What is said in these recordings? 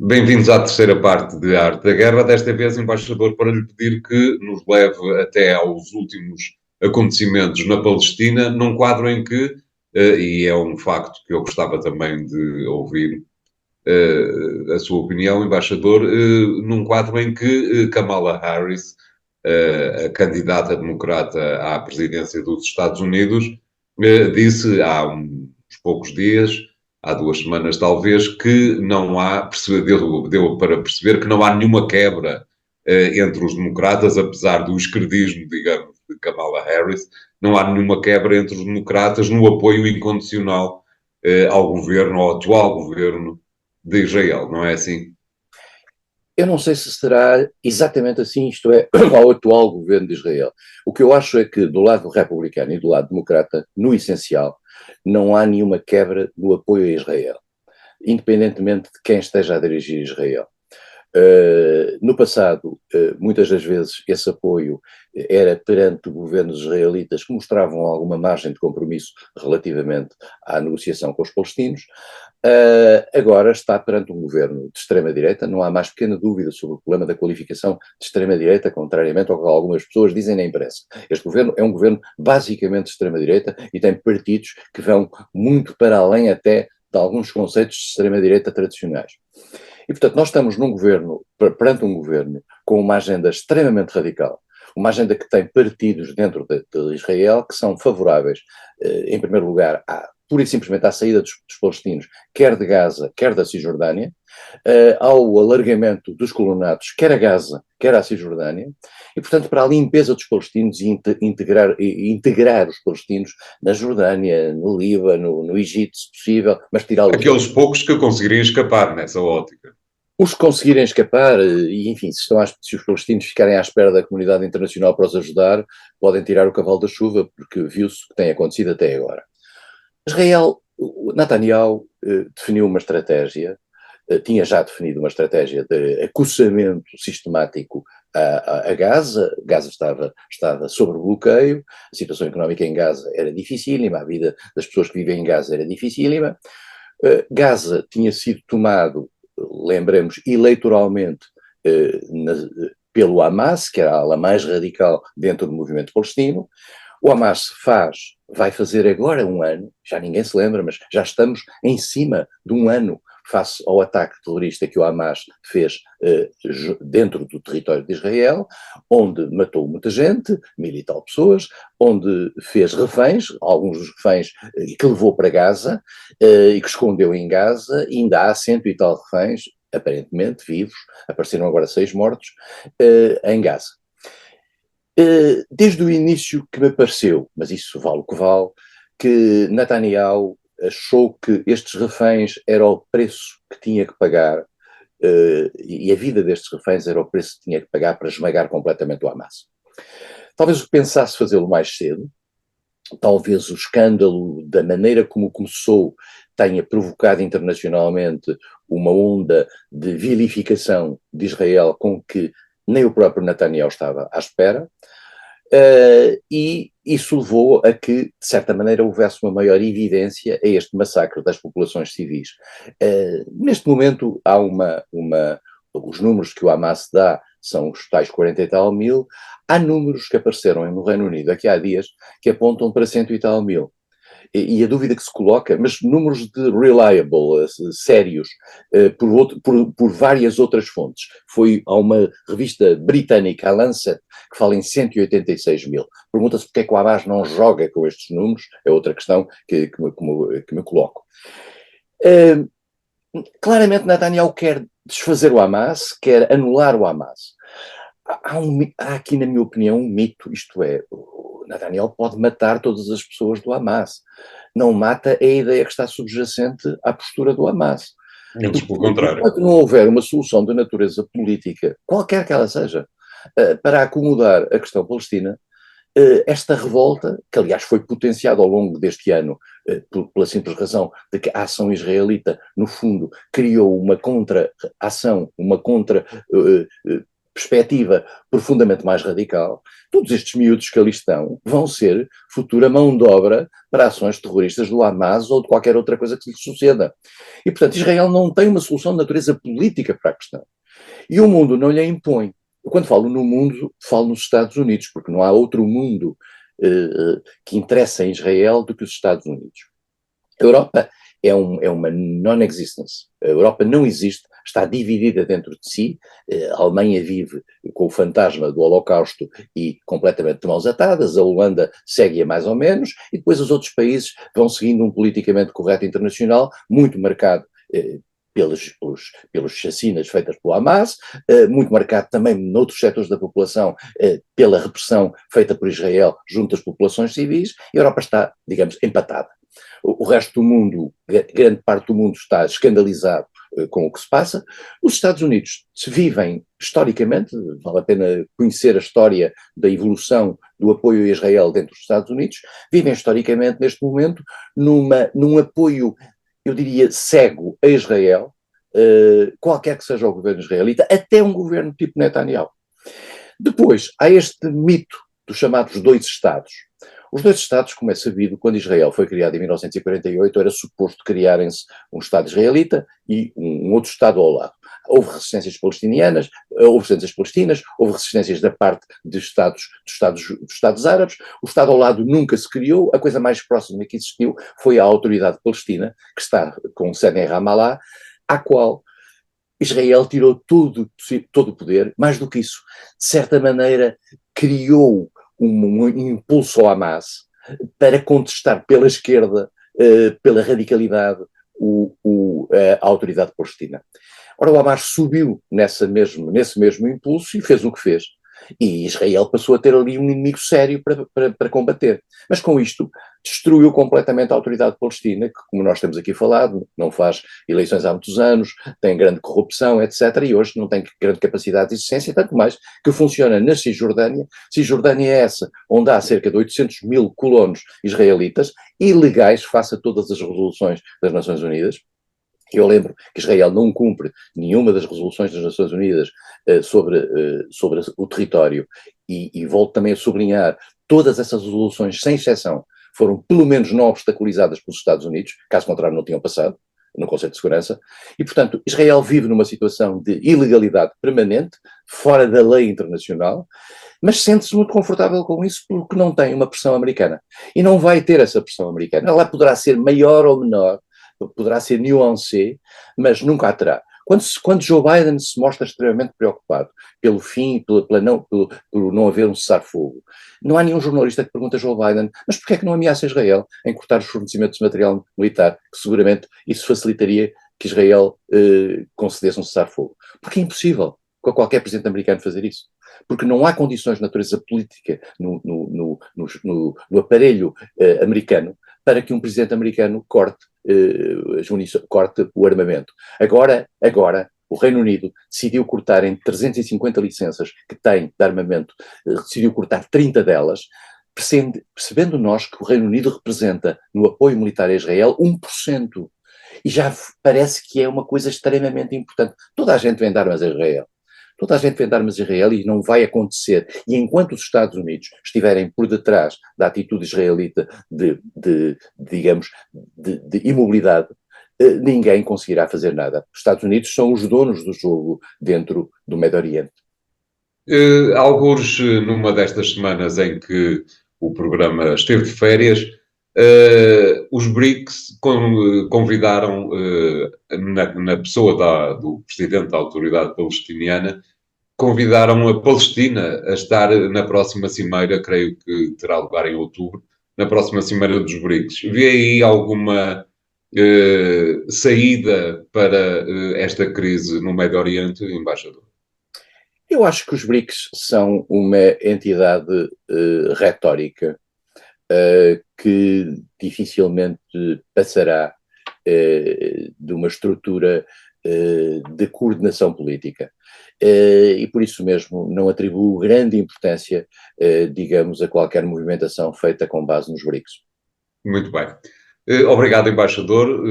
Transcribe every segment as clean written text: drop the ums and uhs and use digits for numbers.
Bem-vindos à terceira parte de Arte da Guerra, desta vez, embaixador, para lhe pedir que nos leve até aos últimos acontecimentos na Palestina, num quadro em que, e é um facto que eu gostava também de ouvir a sua opinião, embaixador, num quadro em que Kamala Harris, a candidata democrata à presidência dos Estados Unidos, disse há uns poucos dias, há 2 semanas talvez, que não há, deu para perceber que não há nenhuma quebra entre os democratas, apesar do esquerdismo, digamos, de Kamala Harris, não há nenhuma quebra entre os democratas no apoio incondicional ao governo, ao atual governo de Israel, não é assim? Eu não sei se será exatamente assim, isto é, ao atual governo de Israel. O que eu acho é que do lado republicano e do lado democrata, no essencial, não há nenhuma quebra do apoio a Israel, independentemente de quem esteja a dirigir Israel. No passado, muitas das vezes, esse apoio era perante governos israelitas que mostravam alguma margem de compromisso relativamente à negociação com os palestinos. Agora está perante um governo de extrema-direita, não há mais pequena dúvida sobre o problema da qualificação de extrema-direita, contrariamente ao que algumas pessoas dizem na imprensa. Este governo é um governo basicamente de extrema-direita e tem partidos que vão muito para além até de alguns conceitos de extrema-direita tradicionais. E, portanto, nós estamos perante um governo com uma agenda extremamente radical, uma agenda que tem partidos dentro de Israel que são favoráveis, em primeiro lugar, pura e simplesmente à saída dos palestinos, quer de Gaza, quer da Cisjordânia, ao alargamento dos colonatos, quer a Gaza, quer à Cisjordânia, e, portanto, para a limpeza dos palestinos e integrar os palestinos na Jordânia, no Líbano, no Egito, se possível, mas tirá-los. Aqueles poucos que conseguiriam escapar nessa ótica. Os que conseguirem escapar, e enfim, se os palestinos ficarem à espera da comunidade internacional para os ajudar, podem tirar o cavalo da chuva, porque viu-se o que tem acontecido até agora. Israel, Netanyahu definiu uma estratégia, tinha já definido uma estratégia de acossamento sistemático a Gaza. Gaza estava sob bloqueio, a situação económica em Gaza era dificílima, a vida das pessoas que vivem em Gaza era dificílima. Gaza tinha sido tomado, lembremos, eleitoralmente pelo Hamas, que era a ala mais radical dentro do movimento palestino. O Hamas vai fazer agora um ano, já ninguém se lembra, mas já estamos em cima de um ano face ao ataque terrorista que o Hamas fez dentro do território de Israel, onde matou muita gente, 1000 e tal pessoas, onde fez reféns, alguns dos reféns que levou para Gaza e que escondeu em Gaza, e ainda há 100 e tal reféns, aparentemente vivos, apareceram agora 6 mortos, em Gaza. Desde o início que me pareceu, mas isso vale o que vale, que Netanyahu achou que estes reféns era o preço que tinha que pagar, e a vida destes reféns era o preço que tinha que pagar para esmagar completamente o Hamas. Talvez pensasse fazê-lo mais cedo, talvez o escândalo da maneira como começou tenha provocado internacionalmente uma onda de vilificação de Israel com que nem o próprio Netanyahu estava à espera, e isso levou a que, de certa maneira, houvesse uma maior evidência a este massacre das populações civis. Neste momento, há os números que o Hamas dá são os tais 40 e tal mil, há números que apareceram no Reino Unido aqui há dias que apontam para 100 e tal mil. E a dúvida que se coloca, mas números de reliable, sérios, por várias outras fontes. Foi a uma revista britânica, a Lancet, que fala em 186 mil. Pergunta-se porque é que o Hamas não joga com estes números, é outra questão que me coloco. Claramente Netanyahu quer desfazer o Hamas, quer anular o Hamas. Há aqui, na minha opinião, um mito, isto é, o Netanyahu pode matar todas as pessoas do Hamas. Não mata a ideia que está subjacente à postura do Hamas. Antes pelo contrário. Enquanto não houver uma solução de natureza política, qualquer que ela seja, para acomodar a questão palestina, esta revolta, que aliás foi potenciada ao longo deste ano pela simples razão de que a ação israelita, no fundo, criou uma contra-ação, uma contra perspectiva profundamente mais radical, todos estes miúdos que ali estão vão ser futura mão de obra para ações terroristas do Hamas ou de qualquer outra coisa que lhes suceda. E, portanto, Israel não tem uma solução de natureza política para a questão. E o mundo não lhe a impõe. Eu, quando falo no mundo, falo nos Estados Unidos, porque não há outro mundo que interessa em Israel do que os Estados Unidos. A Europa é uma non-existence. A Europa não existe, está dividida dentro de si. A Alemanha vive com o fantasma do Holocausto e completamente de mãos atadas, a Holanda segue-a mais ou menos, e depois os outros países vão seguindo um politicamente correto internacional, muito marcado pelos chacinas feitas pelo Hamas, muito marcado também noutros setores da população pela repressão feita por Israel junto às populações civis, e a Europa está, digamos, empatada. O resto do mundo, grande parte do mundo está escandalizado com o que se passa. Os Estados Unidos se vivem historicamente, vale a pena conhecer a história da evolução do apoio a Israel dentro dos Estados Unidos, vivem historicamente neste momento num apoio, eu diria, cego a Israel, qualquer que seja o governo israelita, até um governo tipo Netanyahu. Depois, há este mito dos chamados dois Estados. Os dois Estados, como é sabido, quando Israel foi criado em 1948, era suposto criarem-se um Estado israelita e um outro Estado ao lado. Houve resistências palestinianas, houve resistências palestinas, houve resistências da parte dos Estados árabes. O Estado ao lado nunca se criou, a coisa mais próxima que existiu foi a Autoridade Palestina, que está com sede em Ramallah, à qual Israel tirou todo o poder. Mais do que isso, de certa maneira criou um impulso ao Hamas para contestar pela esquerda, pela radicalidade, a autoridade palestina. Ora, o Hamas subiu nesse mesmo impulso e fez o que fez. E Israel passou a ter ali um inimigo sério para combater. Mas com isto destruiu completamente a autoridade palestina, que, como nós temos aqui falado, não faz eleições há muitos anos, tem grande corrupção, etc. E hoje não tem grande capacidade de existência, tanto mais que funciona na Cisjordânia. Cisjordânia é essa, onde há cerca de 800 mil colonos israelitas, ilegais face a todas as resoluções das Nações Unidas. Eu lembro que Israel não cumpre nenhuma das resoluções das Nações Unidas sobre o território e volto também a sublinhar, todas essas resoluções, sem exceção, foram pelo menos não obstaculizadas pelos Estados Unidos, caso contrário não tinham passado no Conselho de Segurança, e portanto Israel vive numa situação de ilegalidade permanente, fora da lei internacional, mas sente-se muito confortável com isso porque não tem uma pressão americana. E não vai ter essa pressão americana. Ela poderá ser maior ou menor, poderá ser nuancé, mas nunca a terá. Quando Joe Biden se mostra extremamente preocupado pelo fim, por não haver um cessar-fogo, não há nenhum jornalista que pergunte a Joe Biden, mas porquê é que não ameaça Israel em cortar os fornecimentos de material militar, que seguramente isso facilitaria que Israel concedesse um cessar-fogo? Porque é impossível com qualquer presidente americano fazer isso. Porque não há condições de natureza política no aparelho americano para que um presidente americano corte o armamento. Agora, o Reino Unido decidiu cortar em 350 licenças que tem de armamento, decidiu cortar 30 delas, percebendo nós que o Reino Unido representa no apoio militar a Israel 1%. E já parece que é uma coisa extremamente importante. Toda a gente vende armas a Israel. Toda a gente vende armas a Israel e não vai acontecer. E enquanto os Estados Unidos estiverem por detrás da atitude israelita de imobilidade, ninguém conseguirá fazer nada. Os Estados Unidos são os donos do jogo dentro do Médio Oriente. Alguns, numa destas semanas em que o programa esteve de férias, os BRICS convidaram, na pessoa do presidente da Autoridade Palestiniana, convidaram a Palestina a estar na próxima cimeira, creio que terá lugar em outubro, na próxima cimeira dos BRICS. Vê aí alguma saída para esta crise no Médio Oriente, embaixador? Eu acho que os BRICS são uma entidade retórica que dificilmente passará de uma estrutura de coordenação política. E por isso mesmo não atribuo grande importância, digamos, a qualquer movimentação feita com base nos BRICS. Muito bem. Obrigado, embaixador.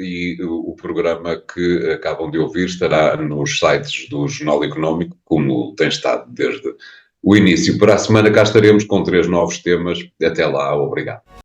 e o programa que acabam de ouvir estará nos sites do Jornal Económico, como tem estado desde o início. Para a semana cá estaremos com 3 novos temas. Até lá, obrigado.